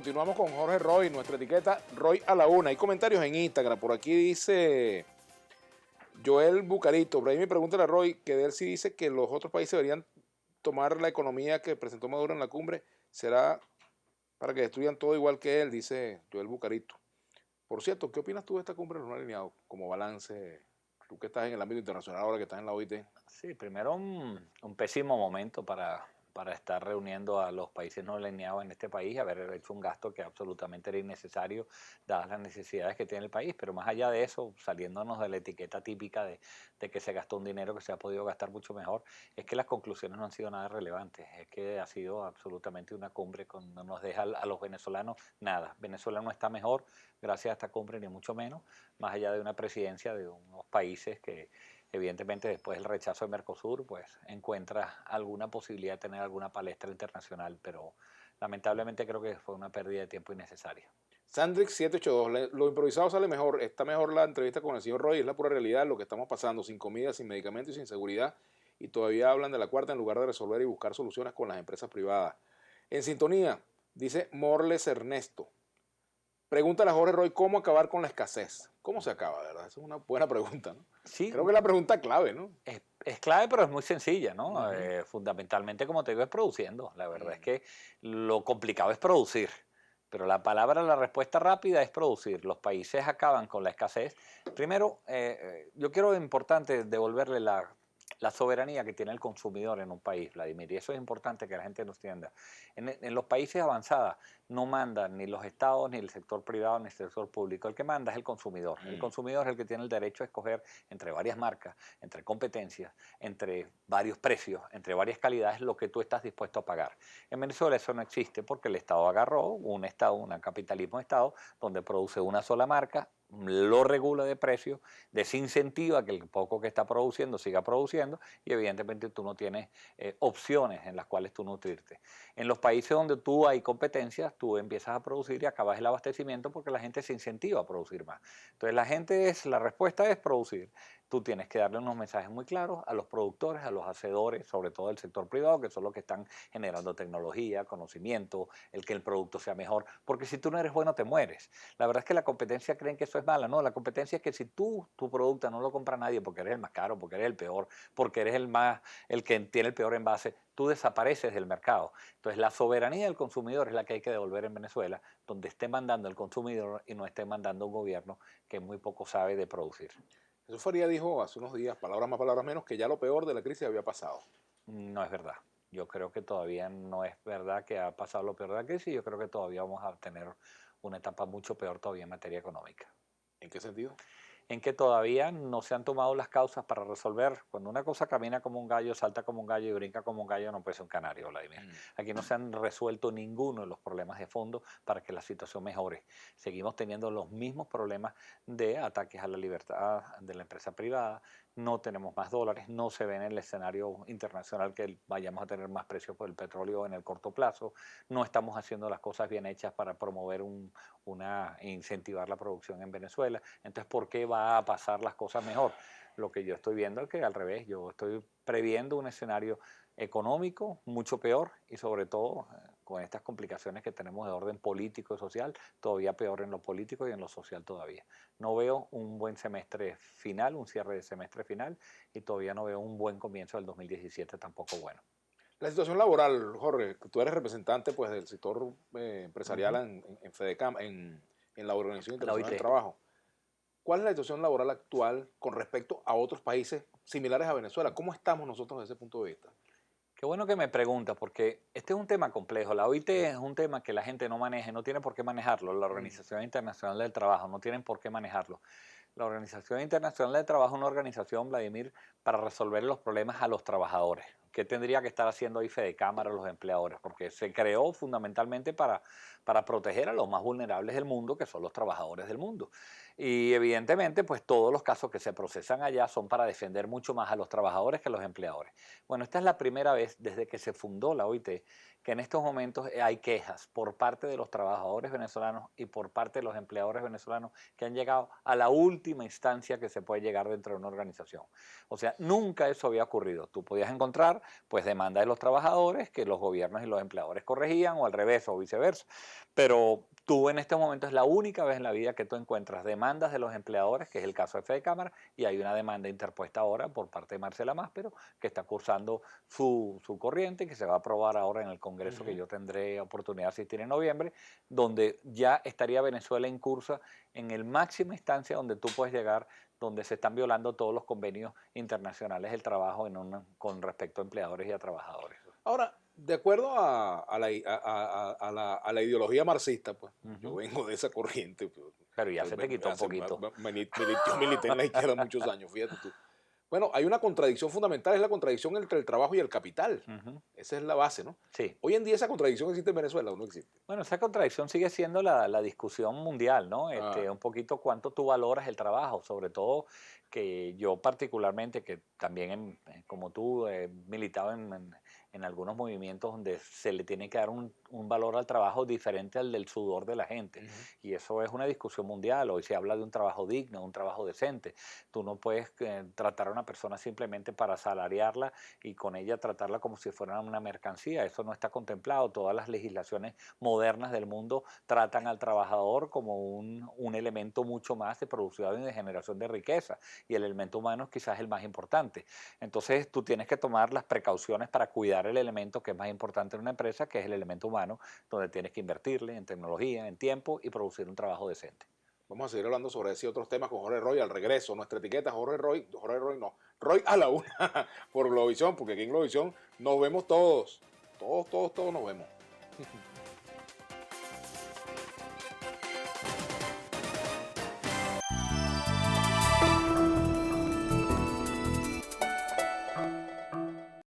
Continuamos con Jorge Roy, nuestra etiqueta Roy a la una. Hay comentarios en Instagram. Por aquí dice Joel Bucarito. Por ahí me pregunta a Roy que de él sí dice que los otros países deberían tomar la economía que presentó Maduro en la cumbre. Será para que destruyan todo igual que él, dice Joel Bucarito. Por cierto, ¿qué opinas tú de esta cumbre de los no alineados como balance? Tú que estás en el ámbito internacional ahora que estás en la OIT. Sí, primero un pésimo momento para estar reuniendo a los países no alineados en este país, haber hecho un gasto que absolutamente era innecesario, dadas las necesidades que tiene el país. Pero más allá de eso, saliéndonos de la etiqueta típica de que se gastó un dinero que se ha podido gastar mucho mejor, es que las conclusiones no han sido nada relevantes. Es que ha sido absolutamente una cumbre cuando nos deja a los venezolanos nada. Venezuela no está mejor gracias a esta cumbre, ni mucho menos, más allá de una presidencia de unos países que evidentemente después del rechazo de Mercosur, pues encuentra alguna posibilidad de tener alguna palestra internacional, pero lamentablemente creo que fue una pérdida de tiempo innecesaria. Sandrix 782, lo improvisado sale mejor, está mejor la entrevista con el señor Roy, es la pura realidad, lo que estamos pasando, sin comida, sin medicamentos y sin seguridad, y todavía hablan de la cuarta en lugar de resolver y buscar soluciones con las empresas privadas. En sintonía, dice Morles Ernesto, pregúntale a Jorge Roy cómo acabar con la escasez. ¿Cómo se acaba, de verdad? Esa es una buena pregunta, ¿no? Sí, Creo que es la pregunta clave, ¿no? es clave, pero es muy sencilla, ¿no? Ujú. Fundamentalmente, como te digo, es produciendo. La verdad es que lo complicado es producir. Pero la respuesta rápida es producir. Los países acaban con la escasez. Primero, yo quiero importante devolverle la soberanía que tiene el consumidor en un país, Vladimir, y eso es importante que la gente nos entienda. En los países avanzados no mandan ni los estados, ni el sector privado, ni el sector público. El que manda es el consumidor. El consumidor es el que tiene el derecho a escoger entre varias marcas, entre competencias, entre varios precios, entre varias calidades, lo que tú estás dispuesto a pagar. En Venezuela eso no existe porque el Estado agarró un Estado, un capitalismo de Estado, donde produce una sola marca, lo regula de precio, desincentiva que el poco que está produciendo siga produciendo y evidentemente tú no tienes opciones en las cuales tú nutrirte. En los países donde tú hay competencias, tú empiezas a producir y acabas el abastecimiento porque la gente se incentiva a producir más. Entonces la respuesta es producir. Tú tienes que darle unos mensajes muy claros a los productores, a los hacedores, sobre todo del sector privado, que son los que están generando tecnología, conocimiento, el que el producto sea mejor, porque si tú no eres bueno te mueres. La verdad es que la competencia creen que eso es mala, no, la competencia es que si tu producto no lo compra nadie porque eres el más caro, porque eres el peor, porque eres el que tiene el peor envase, tú desapareces del mercado. Entonces la soberanía del consumidor es la que hay que devolver en Venezuela, donde esté mandando el consumidor y no esté mandando un gobierno que muy poco sabe de producir. Jesús Faría dijo hace unos días, palabras más, palabras menos, que ya lo peor de la crisis había pasado. No es verdad. Yo creo que todavía no es verdad que ha pasado lo peor de la crisis. Yo creo que todavía vamos a tener una etapa mucho peor todavía en materia económica. ¿En qué sentido? En que todavía no se han tomado las causas para resolver. Cuando una cosa camina como un gallo, salta como un gallo y brinca como un gallo, no puede ser un canario, Vladimir. Aquí no se han resuelto ninguno de los problemas de fondo para que la situación mejore. Seguimos teniendo los mismos problemas de ataques a la libertad de la empresa privada, no tenemos más dólares, no se ve en el escenario internacional que vayamos a tener más precios por el petróleo en el corto plazo, no estamos haciendo las cosas bien hechas para promover incentivar la producción en Venezuela. Entonces, ¿por qué va a pasar las cosas mejor? Lo que yo estoy viendo es que al revés, yo estoy previendo un escenario económico mucho peor y sobre todo con estas complicaciones que tenemos de orden político y social, todavía peor en lo político y en lo social todavía. No veo un buen semestre final, un cierre de semestre final y todavía no veo un buen comienzo del 2017 tampoco bueno. La situación laboral, Jorge, tú eres representante pues, del sector empresarial en FEDECAM, en la Organización La Internacional del OIT. Trabajo. ¿Cuál es la situación laboral actual con respecto a otros países similares a Venezuela? ¿Cómo estamos nosotros desde ese punto de vista? Qué bueno que me preguntas, porque este es un tema complejo. La OIT es un tema que la gente no maneja, no tiene por qué manejarlo. La Organización Internacional del Trabajo no tienen por qué manejarlo. La Organización Internacional del Trabajo es una organización, Vladimir, para resolver los problemas a los trabajadores. ¿Qué tendría que estar haciendo ahí Fedecámara a los empleadores? Porque se creó fundamentalmente para proteger a los más vulnerables del mundo, que son los trabajadores del mundo. Y evidentemente, pues todos los casos que se procesan allá son para defender mucho más a los trabajadores que a los empleadores. Bueno, esta es la primera vez desde que se fundó la OIT que en estos momentos hay quejas por parte de los trabajadores venezolanos y por parte de los empleadores venezolanos que han llegado a la última instancia que se puede llegar dentro de una organización. O sea, nunca eso había ocurrido. Tú podías encontrar pasar, pues demanda de los trabajadores que los gobiernos y los empleadores corregían o al revés o viceversa. Pero tú en este momento es la única vez en la vida que tú encuentras demandas de los empleadores, que es el caso de Fede Cámara, y hay una demanda interpuesta ahora por parte de Marcela Máspero, que está cursando su corriente, que se va a aprobar ahora en el Congreso que yo tendré oportunidad de asistir en noviembre, donde ya estaría Venezuela incursa en el máxima instancia donde tú puedes llegar, donde se están violando todos los convenios internacionales del trabajo con respecto a empleadores y a trabajadores. Ahora, de acuerdo a la ideología marxista, pues, yo vengo de esa corriente. Pues, pero ya se te quitó un poquito. Milité en la izquierda muchos años, fíjate tú. Bueno, hay una contradicción fundamental, es la contradicción entre el trabajo y el capital. Esa es la base, ¿no? Sí. Hoy en día esa contradicción existe en Venezuela o no existe. Bueno, esa contradicción sigue siendo la discusión mundial, ¿no? Un poquito cuánto tú valoras el trabajo, sobre todo que yo particularmente, que también como tú he militado en algunos movimientos donde se le tiene que dar un valor al trabajo diferente al del sudor de la gente. Y eso es una discusión mundial. Hoy se habla de un trabajo digno, un trabajo decente. Tú no puedes tratar a una persona simplemente para asalariarla y con ella tratarla como si fuera una mercancía. Eso no está contemplado. Todas las legislaciones modernas del mundo tratan al trabajador como un elemento mucho más de producción y de generación de riqueza. Y el elemento humano es quizás el más importante. Entonces tú tienes que tomar las precauciones para cuidar el elemento que es más importante en una empresa, que es el elemento humano, donde tienes que invertirle en tecnología, en tiempo y producir un trabajo decente. Vamos a seguir hablando sobre ese y otros temas con Jorge Roy al regreso. Nuestra etiqueta Jorge Roy no, Roy a la una por Globovisión, porque aquí en Globovisión nos vemos todos. Todos nos vemos.